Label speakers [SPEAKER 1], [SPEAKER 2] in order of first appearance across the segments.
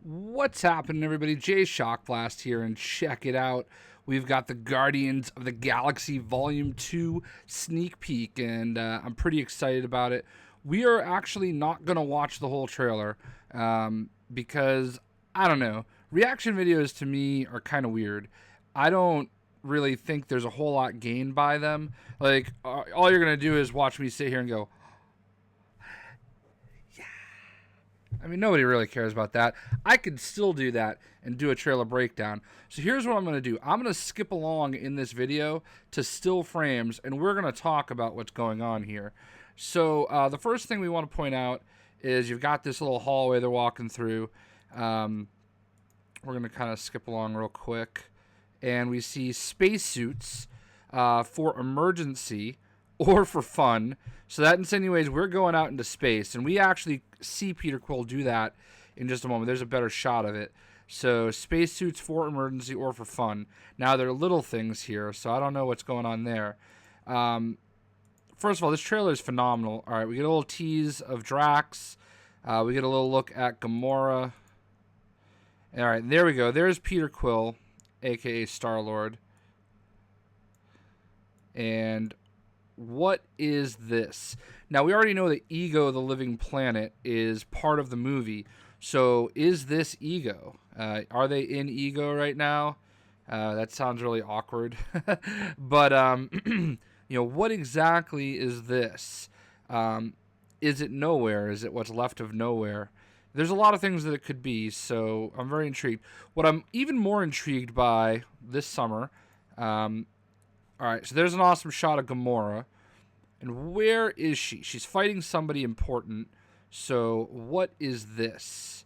[SPEAKER 1] What's happening, everybody? JayShockblast here, and check it out. We've got the Guardians of the Galaxy Volume 2 sneak peek, and I'm pretty excited about it. We are actually not going to watch the whole trailer because, I don't know, reaction videos to me are kind of weird. I don't really think there's a whole lot gained by them. Like, all you're going to do is watch me sit here and go, I mean, nobody really cares about that. I could still do that and do a trailer breakdown. So here's what I'm going to do. I'm going to skip along in this video to still frames, and we're going to talk about what's going on here. So the first thing we want to point out is you've got this little hallway they're walking through. We're going to kind of skip along real quick. And we see spacesuits for emergency or for fun. So that insinuates we're going out into space, and we actually see Peter Quill do that in just a moment. There's a better shot of it. So spacesuits for emergency or for fun. Now there are little things here, so I don't know what's going on there. First of all, this trailer is phenomenal. All right, we get a little tease of Drax. We get a little look at Gamora. All right, there we go. There's Peter Quill, a.k.a. Star-Lord. And what is this? Now, we already know that Ego, the Living Planet, is part of the movie. So, is this Ego? Are they in Ego right now? That sounds really awkward. But, what exactly is this? Is it Nowhere? Is it what's left of Nowhere? There's a lot of things that it could be, so I'm very intrigued. What I'm even more intrigued by this summer... all right, so there's an awesome shot of Gamora. And where is she? She's fighting somebody important. So what is this?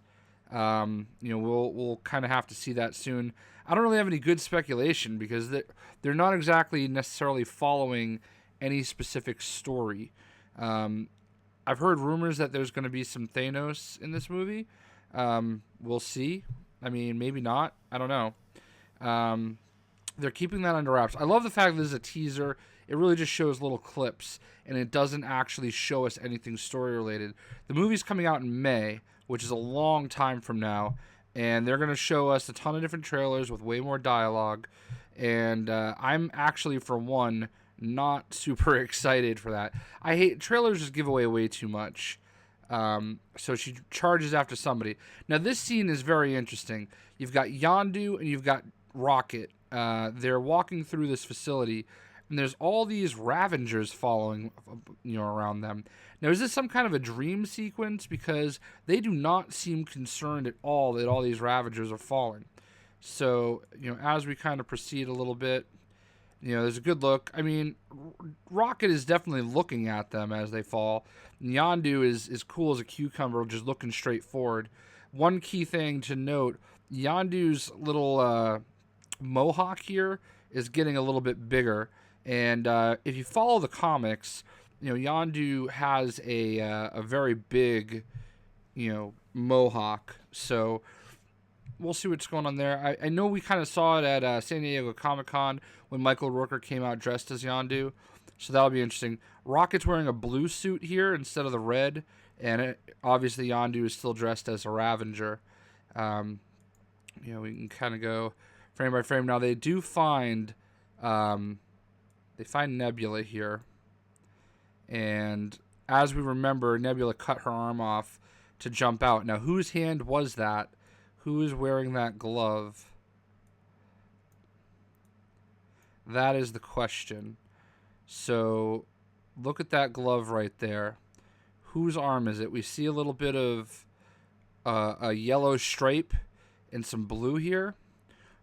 [SPEAKER 1] We'll kind of have to see that soon. I don't really have any good speculation because they're not exactly necessarily following any specific story. I've heard rumors that there's going to be some Thanos in this movie. We'll see. I mean, maybe not. I don't know. They're keeping that under wraps. I love the fact that this is a teaser. It really just shows little clips, and it doesn't actually show us anything story-related. The movie's coming out in May, which is a long time from now, and they're going to show us a ton of different trailers with way more dialogue, and I'm actually, for one, not super excited for that. I hate trailers just give away way too much. So she charges after somebody. Now, this scene is very interesting. You've got Yondu and you've got Rocket. They're walking through this facility, and there's all these Ravengers following, around them. Now, is this some kind of a dream sequence? Because they do not seem concerned at all that all these Ravengers are falling. So, as we kind of proceed a little bit, there's a good look. I mean, Rocket is definitely looking at them as they fall. Yondu is as cool as a cucumber, just looking straight forward. One key thing to note, Yondu's little... mohawk here is getting a little bit bigger, and if you follow the comics, Yondu has a very big mohawk, so we'll see what's going on there. I know we kind of saw it at San Diego Comic-Con when Michael Rooker came out dressed as Yondu, so that'll be interesting. Rocket's wearing a blue suit here instead of the red, and obviously Yondu is still dressed as a Ravenger. We can kind of go frame by frame. Now they do find Nebula here, and as we remember, Nebula cut her arm off to jump out. Now, whose hand was that? Who is wearing that glove? That is the question. So look at that glove right there. Whose arm is it? We see a little bit of a yellow stripe and some blue here.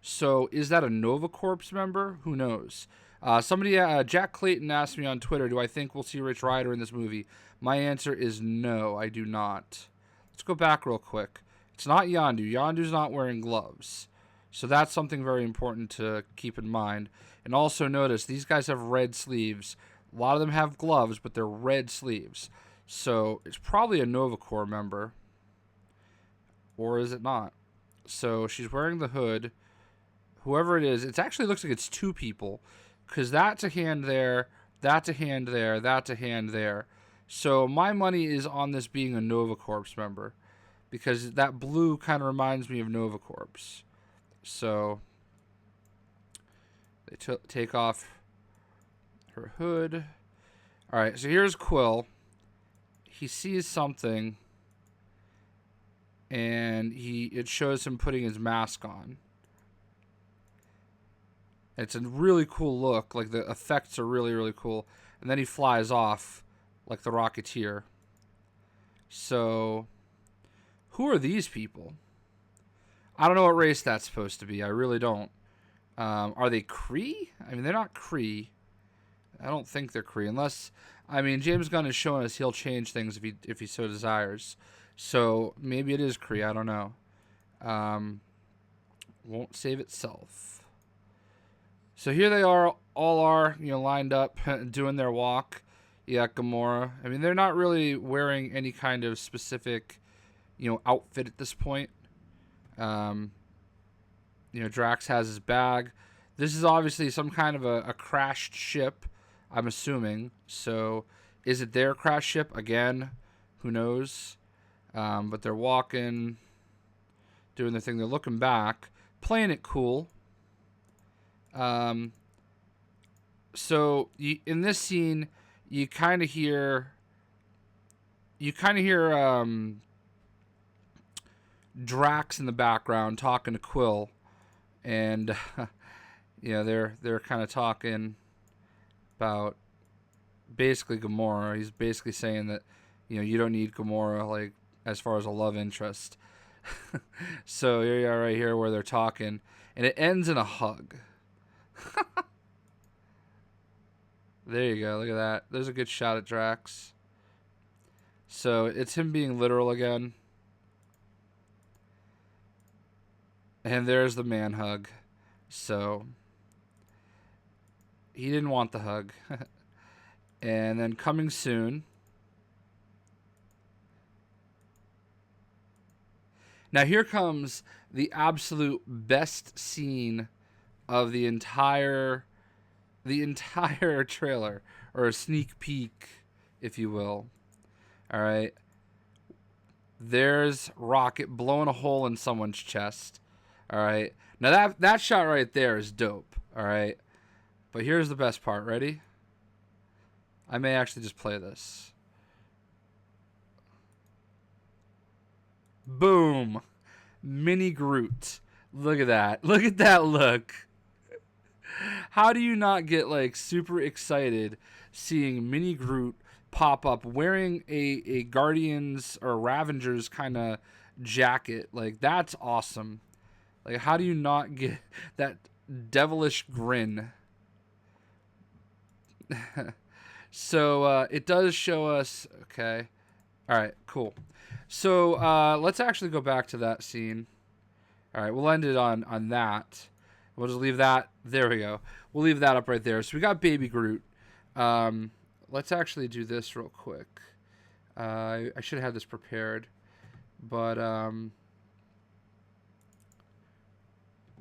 [SPEAKER 1] So, is that a Nova Corps member? Who knows? Jack Clayton asked me on Twitter, do I think we'll see Rich Rider in this movie? My answer is no, I do not. Let's go back real quick. It's not Yondu. Yondu's not wearing gloves. So that's something very important to keep in mind. And also notice, these guys have red sleeves. A lot of them have gloves, but they're red sleeves. So, it's probably a Nova Corps member. Or is it not? So, she's wearing the hood. Whoever it is, it actually looks like it's two people, because that's a hand there, that's a hand there, that's a hand there. So my money is on this being a Nova Corps member. because that blue kind of reminds me of Nova Corps. So they take off her hood. All right, so here's Quill. He sees something, and it shows him putting his mask on. It's a really cool look. Like, the effects are really, really cool. And then he flies off like the Rocketeer. So, who are these people? I don't know what race that's supposed to be. I really don't. Are they Kree? I mean, they're not Kree. I don't think they're Kree. Unless, I mean, James Gunn has shown us he'll change things if he so desires. So, maybe it is Kree. I don't know. Won't save itself. So here they are, all are, lined up, doing their walk. You got Gamora. I mean, they're not really wearing any kind of specific, outfit at this point. Drax has his bag. This is obviously some kind of a crashed ship, I'm assuming. So, is it their crashed ship? Again, who knows? But they're walking, doing their thing. They're looking back, playing it cool. So in this scene, you kind of hear Drax in the background talking to Quill, and they're kind of talking about basically Gamora. He's basically saying that you don't need Gamora, like, as far as a love interest. So here you are, right here, where they're talking, and it ends in a hug. There you go. Look at that. There's a good shot at Drax. So it's him being literal again. And there's the man hug. So he didn't want the hug. And then coming soon. Now here comes the absolute best scene of the entire trailer, or a sneak peek, if you will. All right. There's Rocket blowing a hole in someone's chest. All right. Now that shot right there is dope. All right. But here's the best part. Ready? I may actually just play this. Boom. Mini Groot. Look at that. Look at that look. How do you not get, like, super excited seeing Mini Groot pop up wearing a Guardians or Ravengers kind of jacket? Like, that's awesome. Like, how do you not get that devilish grin? So it does show us. Okay. All right, cool. So let's actually go back to that scene. All right, we'll end it on that. We'll just leave that. There we go. We'll leave that up right there. So we got Baby Groot. Let's actually do this real quick. I should have had this prepared. But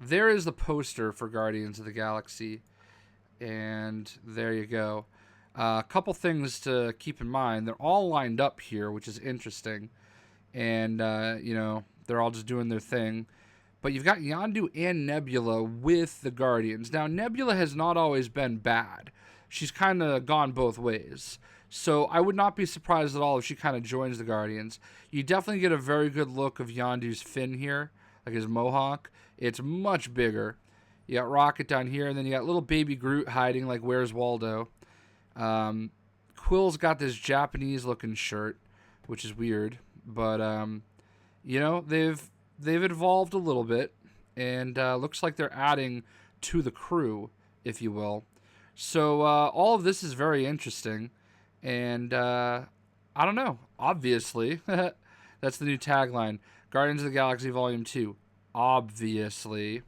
[SPEAKER 1] there is the poster for Guardians of the Galaxy. And there you go. A couple things to keep in mind. They're all lined up here, which is interesting. And, they're all just doing their thing. But you've got Yondu and Nebula with the Guardians. Now, Nebula has not always been bad. She's kind of gone both ways. So I would not be surprised at all if she kind of joins the Guardians. You definitely get a very good look of Yondu's fin here, like his mohawk. It's much bigger. You got Rocket down here, and then you got little Baby Groot hiding like Where's Waldo. Quill's got this Japanese-looking shirt, which is weird. But, they've evolved a little bit, and looks like they're adding to the crew, if you will. So all of this is very interesting, and I don't know. Obviously, that's the new tagline, Guardians of the Galaxy Volume 2. Obviously.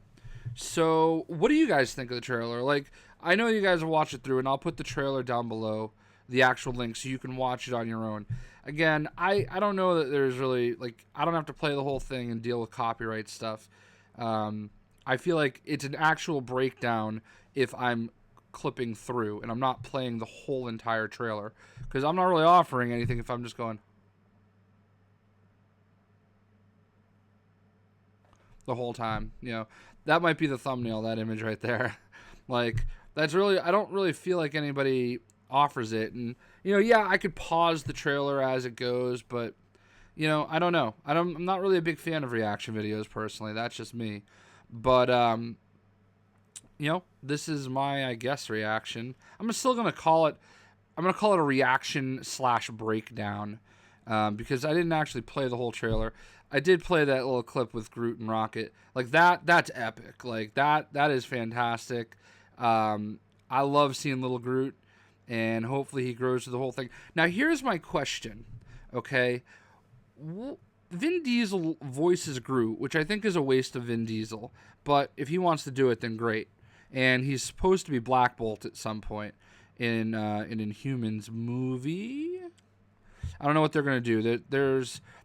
[SPEAKER 1] So what do you guys think of the trailer? Like, I know you guys will watch it through, and I'll put the trailer down below, the actual link, so you can watch it on your own. Again, I don't know that there's really, like, I don't have to play the whole thing and deal with copyright stuff. I feel like it's an actual breakdown if I'm clipping through and I'm not playing the whole entire trailer, because I'm not really offering anything if I'm just going. the whole time. You know, that might be the thumbnail, that image right there. Like, that's really, I don't really feel like anybody offers it. And, you know, yeah, I could pause the trailer as it goes, but, you know, I don't know. I'm not really a big fan of reaction videos personally. That's just me. But, you know, this is my, I guess, reaction. I'm still going to call it, I'm going to call it a reaction / breakdown, because I didn't actually play the whole trailer. I did play that little clip with Groot and Rocket. Like, that's epic. Like, that is fantastic. I love seeing little Groot, and hopefully he grows through the whole thing. Now, here's my question, okay? Vin Diesel voices Groot, which I think is a waste of Vin Diesel. But if he wants to do it, then great. And he's supposed to be Black Bolt at some point in Inhumans movie. I don't know what they're gonna do.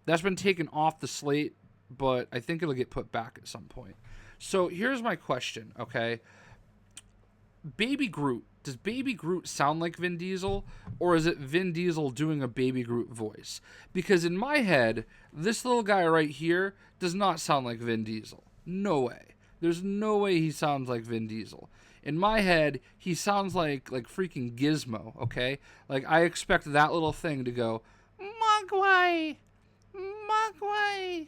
[SPEAKER 1] That's been taken off the slate, but I think it'll get put back at some point. So here's my question, okay? Baby Groot. Does Baby Groot sound like Vin Diesel, or is it Vin Diesel doing a Baby Groot voice? Because in my head, this little guy right here does not sound like Vin Diesel. No way. There's no way he sounds like Vin Diesel. In my head, he sounds like freaking Gizmo, okay? Like, I expect that little thing to go, Mogwai! Mogwai!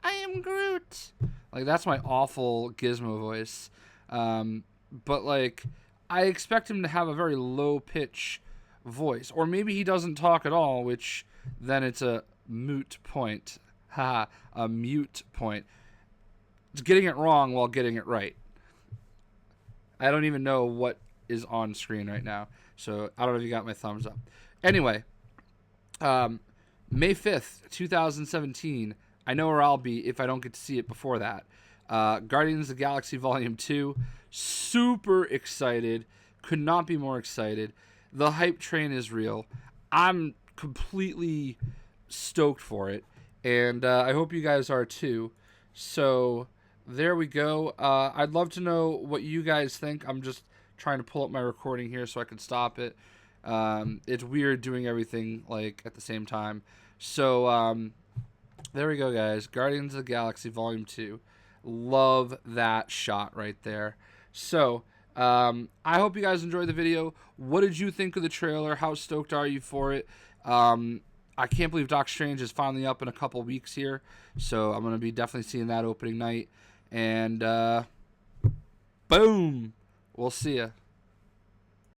[SPEAKER 1] I am Groot! Like, that's my awful Gizmo voice. But, like, I expect him to have a very low-pitch voice. Or maybe he doesn't talk at all, which then it's a moot point. Ha, a mute point. It's getting it wrong while getting it right. I don't even know what is on screen right now, so I don't know if you got my thumbs up. Anyway, May 5th, 2017. I know where I'll be if I don't get to see it before that. Guardians of the Galaxy Volume 2. Super excited. Could not be more excited. The hype train is real. I'm completely stoked for it, and I hope you guys are too. So there we go. I'd love to know what you guys think. I'm just trying to pull up my recording here so I can stop it. It's weird doing everything like at the same time. So there we go, guys. Guardians of the Galaxy Volume 2. Love that shot right there. So I hope you guys enjoyed the video. What did you think of the trailer? How stoked are you for it? I can't believe Doc Strange is finally up in a couple weeks here. So I'm going to be definitely seeing that opening night. And boom. We'll see ya.